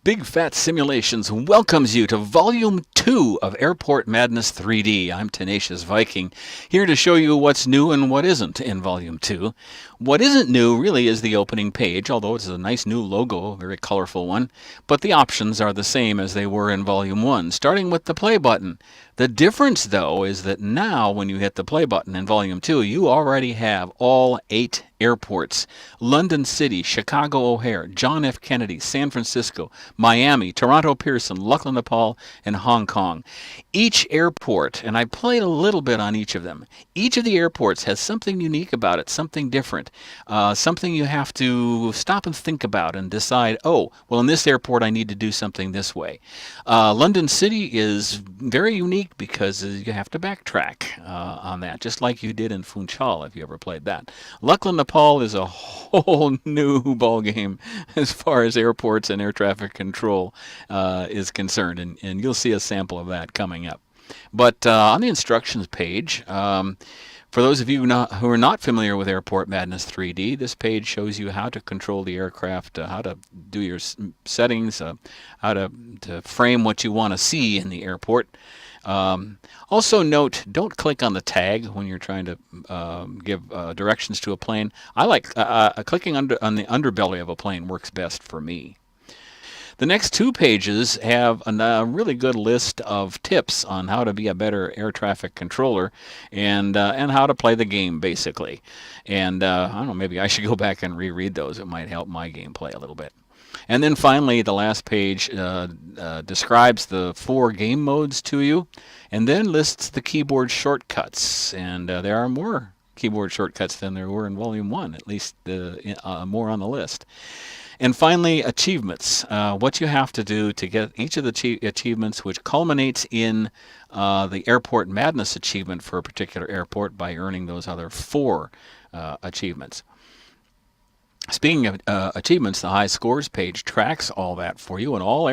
Big Fat Simulations welcomes you to Volume 2 of Airport Madness 3D. I'm Tenacious Viking, here to show you what's new and what isn't in Volume 2. What isn't new really is the opening page, although it's a nice new logo, a very colorful one, but the options are the same as they were in Volume 1, starting with the play button. The difference, though, is that now when you hit the play button in Volume 2, you already have all 8 airports: London City, Chicago O'Hare, John F. Kennedy, San Francisco, Miami, Toronto Pearson, Lucknow, Nepal, and Hong Kong. Each airport, and I played a little bit on each of them, each of the airports has something unique about it, something different, something you have to stop and think about and decide, oh, well, in this airport I need to do something this way. London City is very unique because you have to backtrack on that, just like you did in Funchal if you ever played that. Lucknow, Nepal is a whole new ball game as far as airports and air traffic control is concerned, and you'll see a sample of that coming up. But on the instructions page, for those of you who are not familiar with Airport Madness 3D, this page shows you how to control the aircraft, how to do your settings, how to frame what you want to see in the airport. Also note, don't click on the tag when you're trying to give directions to a plane. I like clicking on the underbelly of a plane works best for me. The next 2 pages have a really good list of tips on how to be a better air traffic controller and how to play the game, basically. And I don't know, maybe I should go back and reread those. It might help my gameplay a little bit. And then finally, the last page describes the 4 game modes to you, and then lists the keyboard shortcuts. And there are more keyboard shortcuts than there were in Volume 1, at least more on the list. And finally, achievements. What you have to do to get each of the achievements, which culminates in the Airport Madness achievement for a particular airport by earning those other 4 achievements. Speaking of achievements, the high scores page tracks all that for you, and all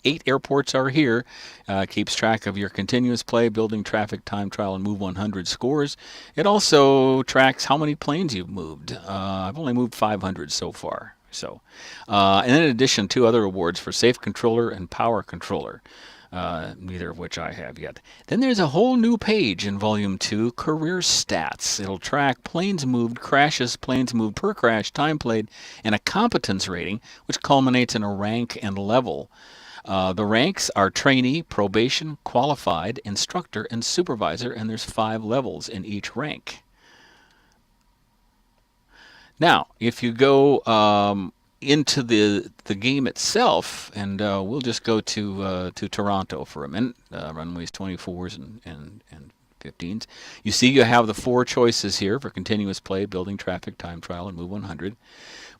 8 airports are here. Keeps track of your continuous play, building, traffic, time trial, and Move 100 scores. It also tracks how many planes you've moved. I've only moved 500 so far. And in addition, 2 other awards for Safe Controller and Power Controller, neither of which I have yet. Then there's a whole new page in Volume 2, Career Stats. It'll track planes moved, crashes, planes moved per crash, time played, and a competence rating, which culminates in a rank and level. The ranks are trainee, probation, qualified, instructor, and supervisor, and there's 5 levels in each rank. Now, if you go into the game itself, and we'll just go to Toronto for a minute, runways 24s and 15s. You see you have the 4 choices here for continuous play, building, traffic, time trial, and Move 100.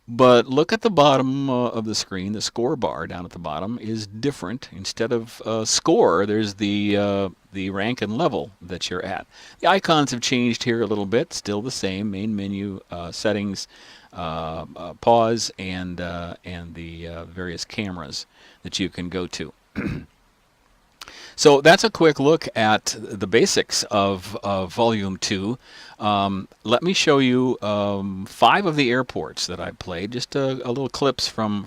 But look at the bottom of the screen. The score bar down at the bottom is different. Instead of score, there's the rank and level that you're at. The icons have changed here a little bit. Still the same: main menu, settings, pause, and the various cameras that you can go to. So that's a quick look at the basics of Volume 2. Let me show you 5 of the airports that I played, just a little clips from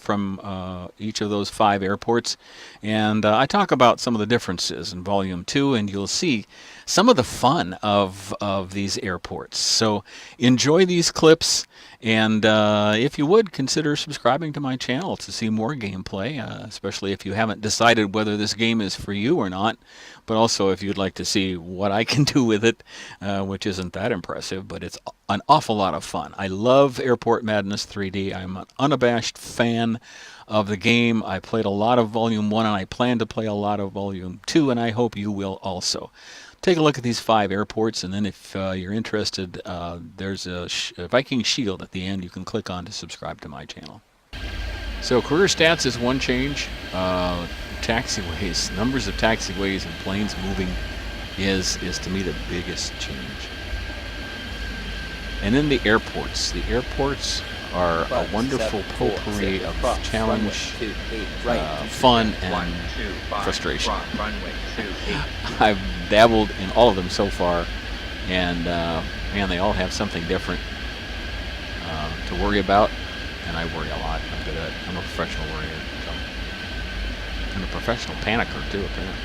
each of those 5 airports. And I talk about some of the differences in Volume 2, and you'll see some of the fun of these airports. So enjoy these clips, and if you would, consider subscribing to my channel to see more gameplay, especially if you haven't decided whether this game is for you or not, but also if you'd like to see what I can do with it, which isn't that impressive, but it's an awful lot of fun. I love Airport Madness 3D. I'm an unabashed fan of the game. I played a lot of Volume 1, and I plan to play a lot of Volume 2, and I hope you will also. Take a look at these 5 airports, and then if you're interested, there's a Viking shield at the end you can click on to subscribe to my channel. So career stats is one change. Taxiways, numbers of taxiways and planes moving is to me the biggest change. And then the airports. The airports are a wonderful potpourri of challenge, fun, and frustration. I've dabbled in all of them so far, and man, they all have something different to worry about, and I worry a lot. I'm a professional worrier. So. And a professional panicker, too, apparently.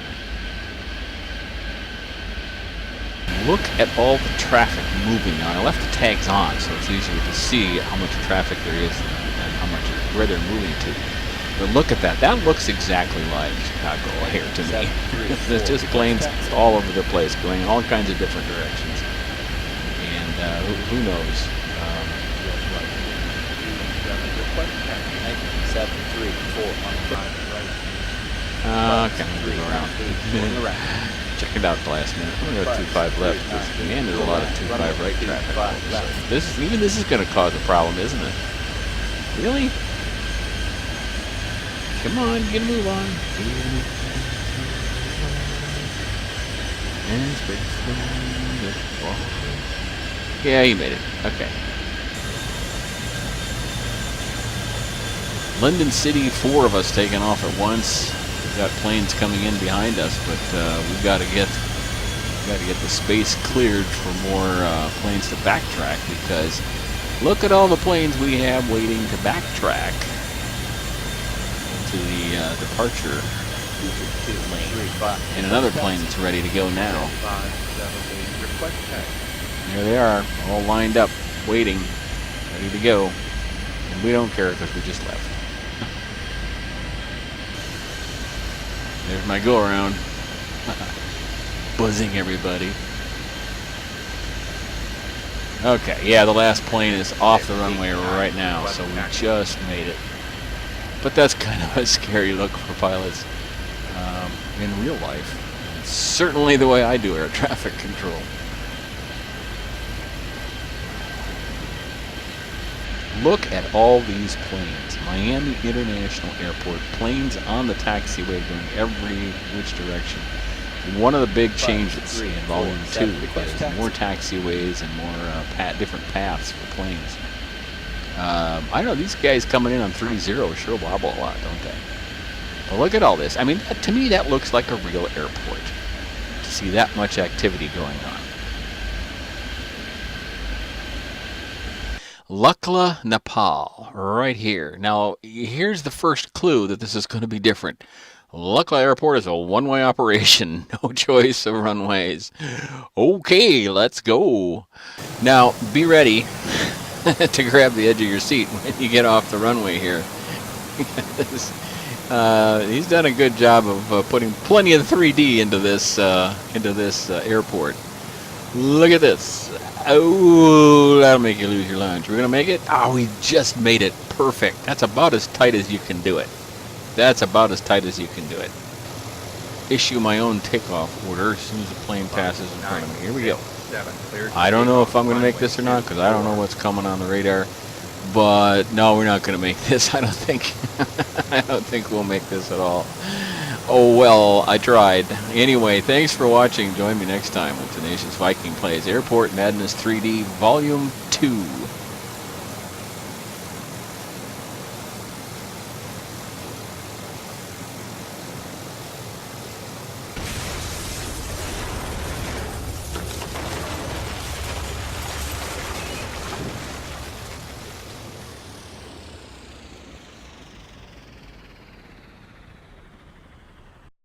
Look at all the traffic moving now. I left the tags on, so it's easier to see how much traffic there is and how much where they're moving to. But look at that. That looks exactly like Chicago here to me. There's just planes all over the place, going in all kinds of different directions. And who knows? Okay, we'll go around. Check it out the last minute. We're going to 2-5 left. Man, there's a lot of 2-5 right traffic. So even this is going to cause a problem, isn't it? Really? Come on, get a move on. Yeah, you made it. Okay. London City, 4 of us taking off at once. We've got planes coming in behind us, but we've got to get the space cleared for more planes to backtrack, because look at all the planes we have waiting to backtrack to the departure lane. And another plane that's ready to go now. There they are, all lined up, waiting, ready to go. And we don't care because we just left. There's my go-around. Buzzing everybody. Okay, yeah, the last plane is off the runway right now, so we just made it. But that's kind of a scary look for pilots in real life. It's certainly the way I do air traffic control. Look at all these planes. Miami International Airport, planes on the taxiway going every which direction. One of the big changes in Volume 2 is more taxiways and more different paths for planes. I don't know, these guys coming in on 3-0 sure wobble a lot, don't they? But look at all this. I mean, to me that looks like a real airport, to see that much activity going on. Lukla, Nepal, right here. Now, here's the first clue that this is going to be different. Lukla Airport is a one-way operation, no choice of runways. Okay, let's go. Now, be ready to grab the edge of your seat when you get off the runway here. He's done a good job of putting plenty of 3D into this airport. Look at this. Oh, that'll make you lose your lunch. We're going to make it? Oh, we just made it perfect. That's about as tight as you can do it. That's about as tight as you can do it. Issue my own takeoff order as soon as the plane passes in front of me. Here we go. I don't know if I'm going to make this or not, because I don't know what's coming on the radar. But no, we're not going to make this. I don't think. I don't think we'll make this at all. Oh well, I tried. Anyway, thanks for watching. Join me next time when Tenacious Viking plays Airport Madness 3D Volume 2.